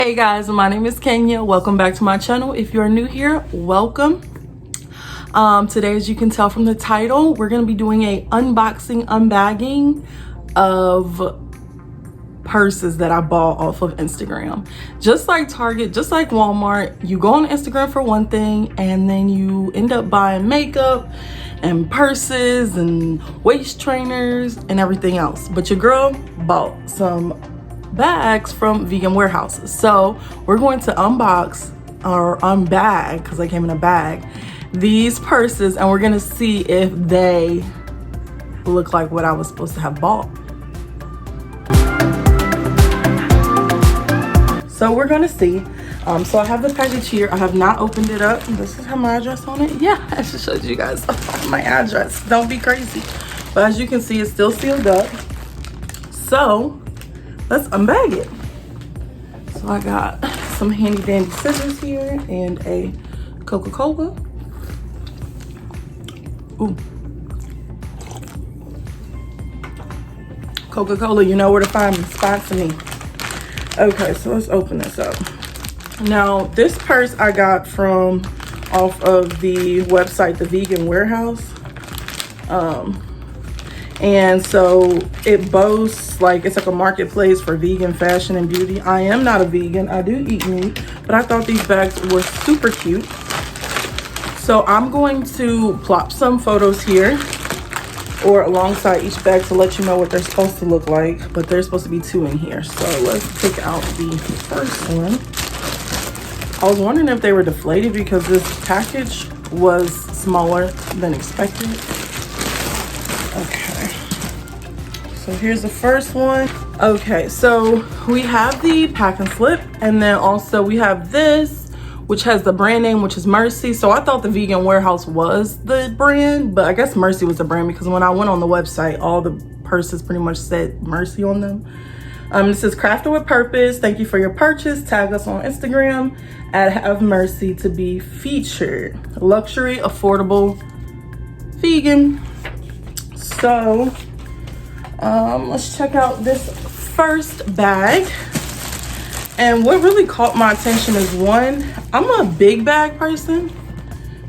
Hey guys, my name is Kenya. Welcome back to my channel. If you're new here, welcome. Today, as you can tell from the title, we're going to be doing a unboxing, unbagging of purses that I bought off of Instagram. Just like Target, just like Walmart, you go on Instagram for one thing and then you end up buying makeup and purses and waist trainers and everything else. But your girl bought some bags from vegan warehouses. So we're going to unbox or unbag, because they came in a bag, these purses, and we're gonna see if they look like what I was supposed to have bought. So we're gonna see. So I have the package here. I have not opened it up. This is my address on it. Yeah, I just showed you guys my address. Don't be crazy. But as you can see, it's still sealed up. So let's unbag it. So I got some handy dandy scissors here and a Coca-Cola. Ooh. Coca-Cola, you know where to find me. Sponsor me. Okay, so let's open this up. Now, this purse I got from off of the website, the Vegan Warehouse. And so it boasts, like, it's like a marketplace for vegan fashion and beauty. I am not a vegan. I do eat meat, but I thought these bags were super cute. So I'm going to plop some photos here or alongside each bag to let you know what they're supposed to look like. But there's supposed to be two in here. So let's pick out the first one. I was wondering if they were deflated because this package was smaller than expected. Okay, so here's the first one. Okay, so we have the packing slip, and then also we have this, which has the brand name, which is Mercy. So I thought the Vegan Warehouse was the brand, but I guess Mercy was the brand because when I went on the website, all the purses pretty much said Mercy on them. This is crafted with purpose. Thank you for your purchase. Tag us on Instagram at Have Mercy to be featured. Luxury, affordable, vegan. So let's check out this first bag. And what really caught my attention is, one, I'm a big bag person,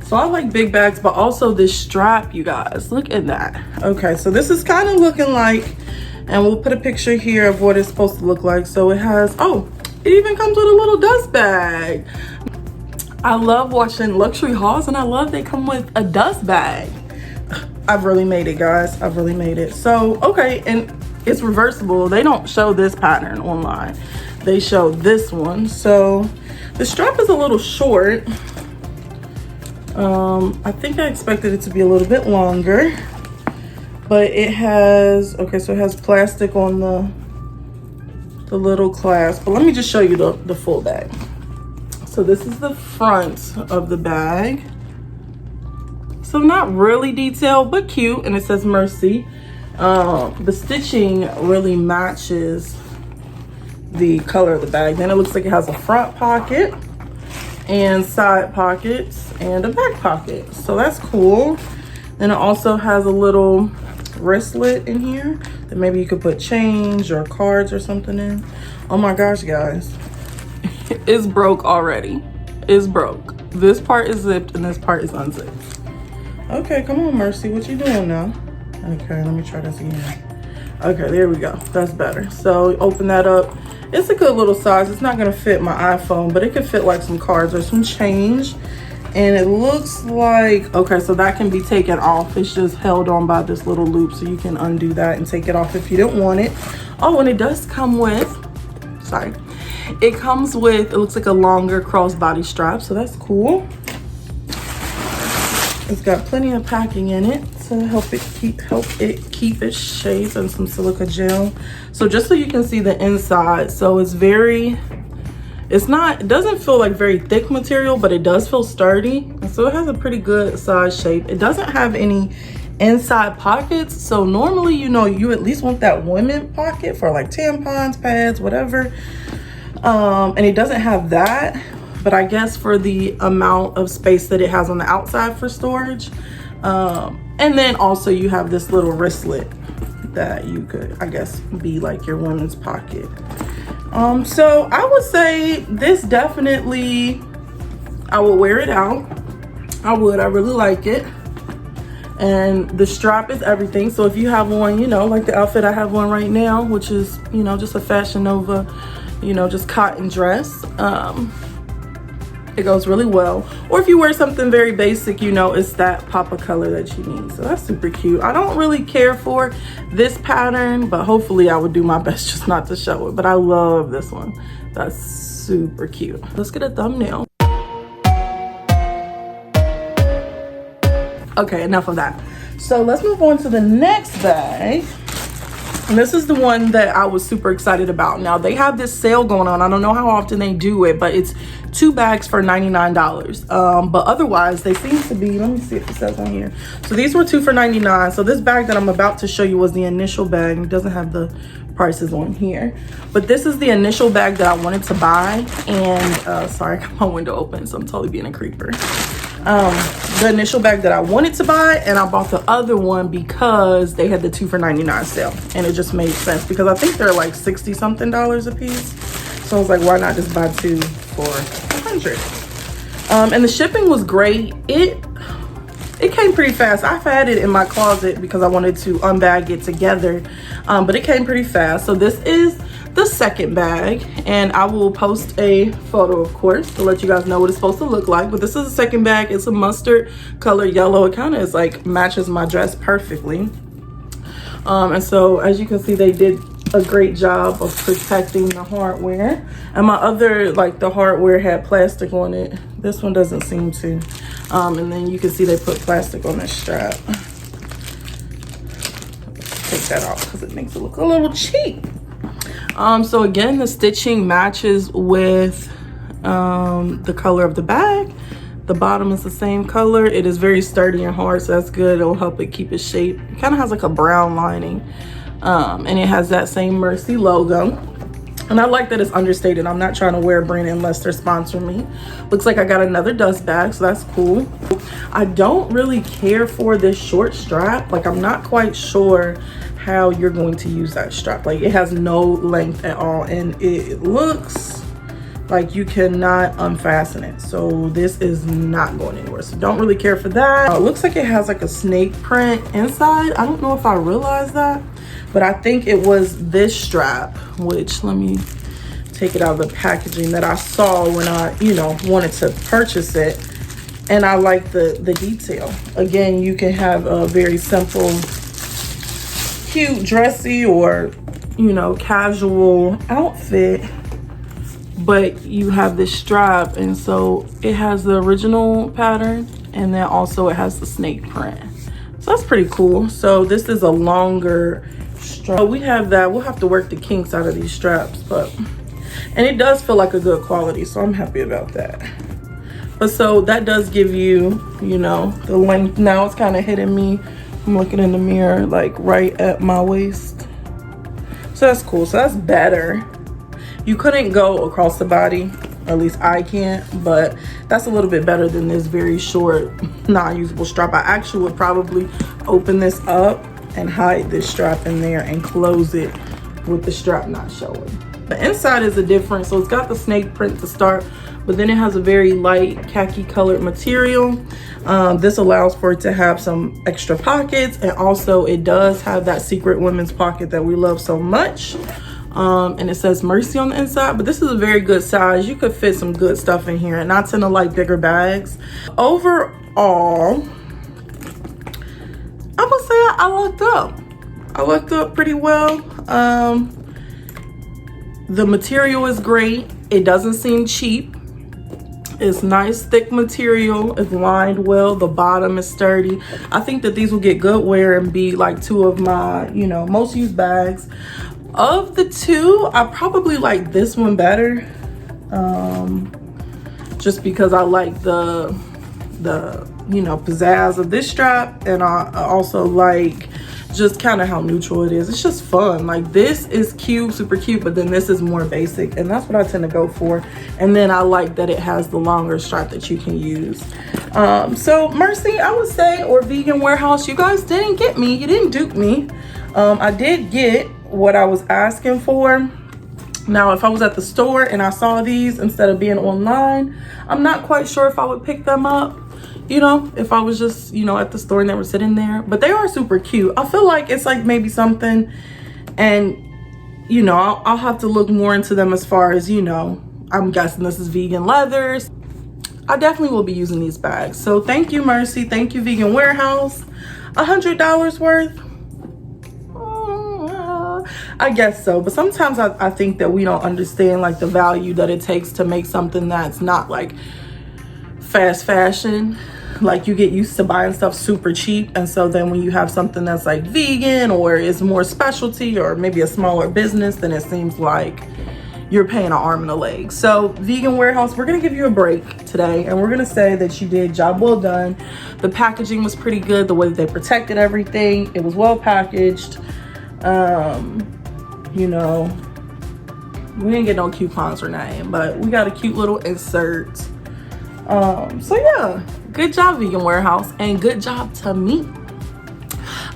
so I like big bags, but also this strap, you guys, look at that. Okay, so this is kind of looking like, and we'll put a picture here of what it's supposed to look like. So it has, oh, it even comes with a little dust bag. I love watching luxury hauls, and I love they come with a dust bag. I've really made it, guys. I've really made it. So, okay, and it's reversible. They don't show this pattern online. They show this one. So the strap is a little short. I think I expected it to be a little bit longer, but it has, okay, so it has plastic on the little clasp. But let me just show you the full bag. So this is the front of the bag. So not really detailed, but cute, and it says Mercy. The stitching really matches the color of the bag. Then it looks like it has a front pocket and side pockets and a back pocket. So that's cool. Then it also has a little wristlet in here that maybe you could put change or cards or something in. Oh my gosh, guys. It's broke already. It's broke. This part is zipped and this part is unzipped. Okay, come on, Mercy. What you doing now? Okay, let me try this again. Okay, there we go. That's better. So open that up. It's a good little size. It's not gonna fit my iPhone, but it could fit like some cards or some change. And it looks like, okay, so that can be taken off. It's just held on by this little loop, so you can undo that and take it off if you don't want it. Oh, and it does come with, sorry. It comes with, it looks like a longer crossbody strap, so that's cool. It's got plenty of packing in it to help it keep its shape, and some silica gel. So just so you can see the inside, so it's very, it doesn't feel like very thick material, but it does feel sturdy. And so it has a pretty good size shape. It doesn't have any inside pockets. So normally, you know, you at least want that women pocket for like tampons, pads, whatever. And it doesn't have that. But I guess for the amount of space that it has on the outside for storage. And then also you have this little wristlet that you could, I guess, be like your women's pocket. So I would say this definitely, I would wear it out. I really like it. And the strap is everything. So if you have one, you know, like the outfit I have on right now, which is, you know, just a Fashion Nova, you know, just cotton dress, it goes really well. Or if you wear something very basic, you know, it's that pop of color that you need. So that's super cute. I don't really care for this pattern, but hopefully I would do my best just not to show it. But I love this one. That's super cute. Let's get a thumbnail. Okay, enough of that. So let's move on to the next bag. And this is the one that I was super excited about. Now they have this sale going on. I don't know how often they do it, but it's 2 bags for $99. But otherwise they seem to be, let me see if it says on here. So these were 2 for $99. So this bag that I'm about to show you was the initial bag. It doesn't have the prices on here, but this is the initial bag that I wanted to buy. And sorry, I got my window open, so I'm totally being a creeper. The initial bag that I wanted to buy, and I bought the other one because they had the 2 for $99 sale, and it just made sense because I think they're like 60 something a piece. So I was like, why not just buy 2 for $100? And the shipping was great. It came pretty fast. I've had it in my closet because I wanted to unbag it together, but it came pretty fast. So this is the second bag, and I will post a photo, of course, to let you guys know what it's supposed to look like. But this is the second bag. It's a mustard color yellow. It kind of is like matches my dress perfectly. And so as you can see, they did a great job of protecting the hardware. And my other, like the hardware had plastic on it. This one doesn't seem to. And then you can see they put plastic on this strap. Let's take that off because it makes it look a little cheap. So again, the stitching matches with the color of the bag. The bottom is the same color. It is very sturdy and hard, so that's good. It'll help it keep its shape. It kind of has like a brown lining. And it has that same Mercy logo. And I like that it's understated. I'm not trying to wear a brand unless they're sponsoring me. Looks like I got another dust bag, so that's cool. I don't really care for this short strap. Like, I'm not quite sure how you're going to use that strap. Like, it has no length at all, and it looks like you cannot unfasten it. So this is not going anywhere. So don't really care for that. It looks like it has like a snake print inside. I don't know if I realized that, but I think it was this strap, which, let me take it out of the packaging, that I saw when I, you know, wanted to purchase it. And I like the detail. Again, you can have a very simple, cute, dressy, or, you know, casual outfit, but you have this strap, and so it has the original pattern, and then also it has the snake print. So that's pretty cool. So this is a longer strap. We have that. We'll have to work the kinks out of these straps, but, and it does feel like a good quality, so I'm happy about that. But so that does give you, you know, the length. Now it's kind of hitting me. I'm looking in the mirror, like right at my waist. So that's cool. So that's better. You couldn't go across the body, at least I can't, but that's a little bit better than this very short, non-usable strap. I actually would probably open this up and hide this strap in there and close it with the strap not showing. The inside is a different, so it's got the snake print to start, but then it has a very light khaki colored material. This allows for it to have some extra pockets, and also it does have that secret women's pocket that we love so much. And it says Mercy on the inside, but this is a very good size. You could fit some good stuff in here, and I tend to like bigger bags. Overall, I'm gonna say I lucked up. I lucked up pretty well. The material is great. It doesn't seem cheap. It's nice, thick material. It's lined well. The bottom is sturdy. I think that these will get good wear and be like 2 of my, you know, most used bags. Of the 2, I probably like this one better, just because I like the you know, pizzazz of this strap, and I also like just kind of how neutral it is. It's just fun. Like, this is cute, super cute, but then this is more basic, and that's what I tend to go for. And then I like that it has the longer strap that you can use. So Mercy, I would say, or Vegan Warehouse, you guys didn't get me. You didn't dupe me. I did get what I was asking for. Now, if I was at the store and I saw these instead of being online, I'm not quite sure if I would pick them up, you know, if I was just, you know, at the store and they were sitting there. But they are super cute. I feel like it's like maybe something, and, you know, I'll have to look more into them as far as, you know, I'm guessing this is vegan leathers. I definitely will be using these bags. So thank you, Mercy. Thank you, Vegan Warehouse. $100 worth. I guess so, but sometimes I think that we don't understand like the value that it takes to make something that's not like fast fashion. Like you get used to buying stuff super cheap, and so then when you have something that's like vegan or is more specialty or maybe a smaller business, then it seems like you're paying an arm and a leg. So Vegan Warehouse, we're gonna give you a break today, and we're gonna say that you did job well done. The packaging was pretty good, the way that they protected everything, it was well packaged. You know, we didn't get no coupons or nothing, but we got a cute little insert. So yeah, good job, Vegan Warehouse, and good job to me.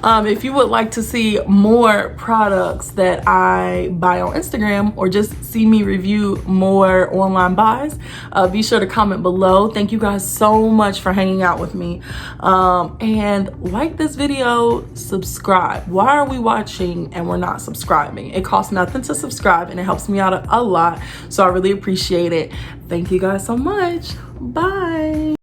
If you would like to see more products that I buy on Instagram, or just see me review more online buys, be sure to comment below. Thank you guys so much for hanging out with me. And like this video, subscribe. Why are we watching and we're not subscribing? It costs nothing to subscribe and it helps me out a lot. So I really appreciate it. Thank you guys so much. Bye.